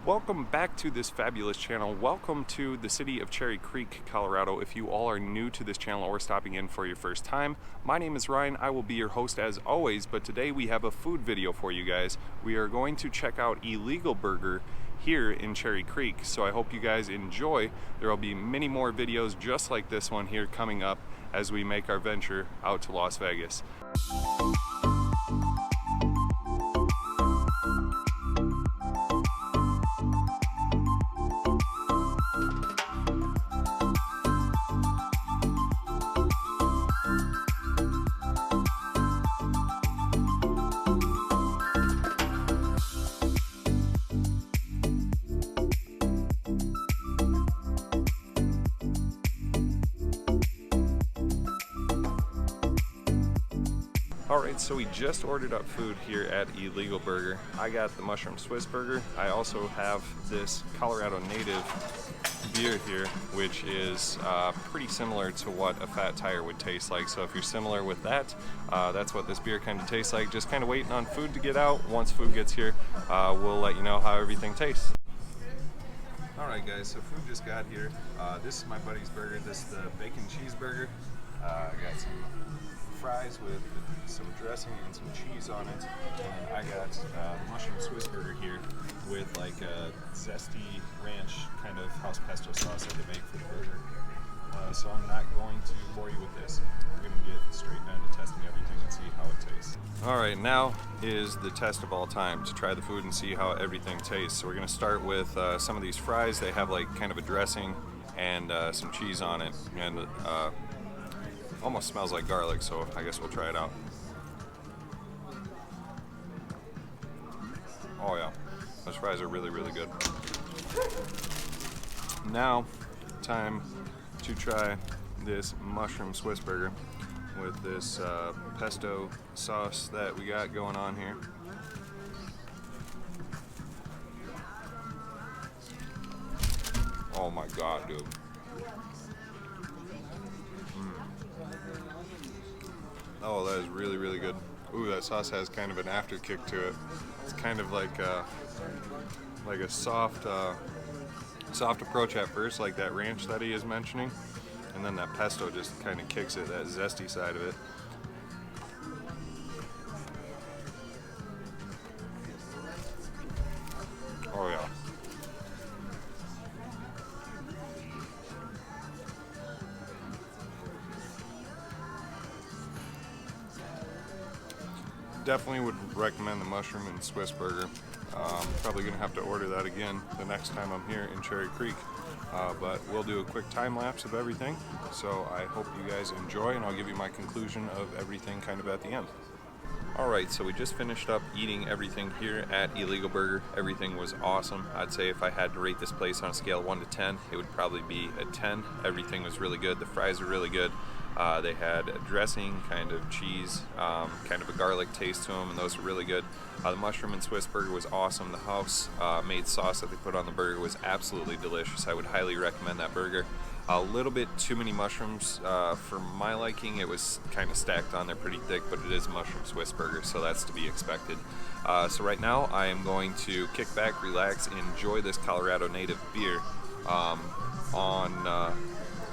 Welcome back to this fabulous channel. Welcome to the city of Cherry Creek, Colorado. If you all are new to this channel or stopping in for your first time, my name is Ryan. I will be your host as always, but today we have a food video for you guys. We are going to check out Illegal Burger here in Cherry Creek, so I hope you guys enjoy. There will be many more videos just like this one here coming up as we make our venture out to Las Vegas. Alright, so we just ordered up food here at Illegal Burger. I got the mushroom Swiss burger. I also have this Colorado native beer here, which is pretty similar to what a Fat Tire would taste like. So if you're similar with that, that's what this beer kind of tastes like. Just kind of waiting on food to get out. Once food gets here, we'll let you know how everything tastes. Alright guys, so food just got here. This is my buddy's burger. This is the bacon cheeseburger. I got some fries with some dressing and some cheese on it, and I got mushroom Swiss burger here with like a zesty ranch kind of house pesto sauce that they make for the burger. So I'm not going to bore you with this. We're going to get straight down to testing everything and see how it tastes. Alright, now is the test of all time to try the food and see how everything tastes. So we're going to start with some of these fries. They have like kind of a dressing and some cheese on it, and almost smells like garlic, so I guess we'll try it out. Oh yeah, those fries are really, really good. Now, time to try this mushroom Swiss burger with this pesto sauce that we got going on here. Oh my god, dude. Oh, that is really, really good. Ooh, that sauce has kind of an after kick to it. It's kind of like a soft approach at first, like that ranch that he is mentioning, and then that pesto just kind of kicks it, that zesty side of it. Oh yeah. Definitely would recommend the mushroom and Swiss burger. Probably gonna have to order that again the next time I'm here in Cherry Creek. But we'll do a quick time lapse of everything. So I hope you guys enjoy, and I'll give you my conclusion of everything kind of at the end. Alright, so we just finished up eating everything here at Illegal Burger. Everything was awesome. I'd say if I had to rate this place on a scale of 1 to 10, it would probably be a 10. Everything was really good. The fries were really good. They had a dressing, kind of cheese, kind of a garlic taste to them, and those were really good. The mushroom and Swiss burger was awesome. The house made sauce that they put on the burger was absolutely delicious. I would highly recommend that burger. A little bit too many mushrooms for my liking. It was kind of stacked on there pretty thick, but it is a mushroom Swiss burger, so that's to be expected. So right now I am going to kick back, relax, enjoy this Colorado native beer on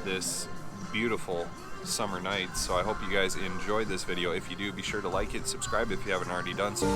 this beautiful summer night. So I hope you guys enjoyed this video. If you do, be sure to like it, subscribe if you haven't already done so.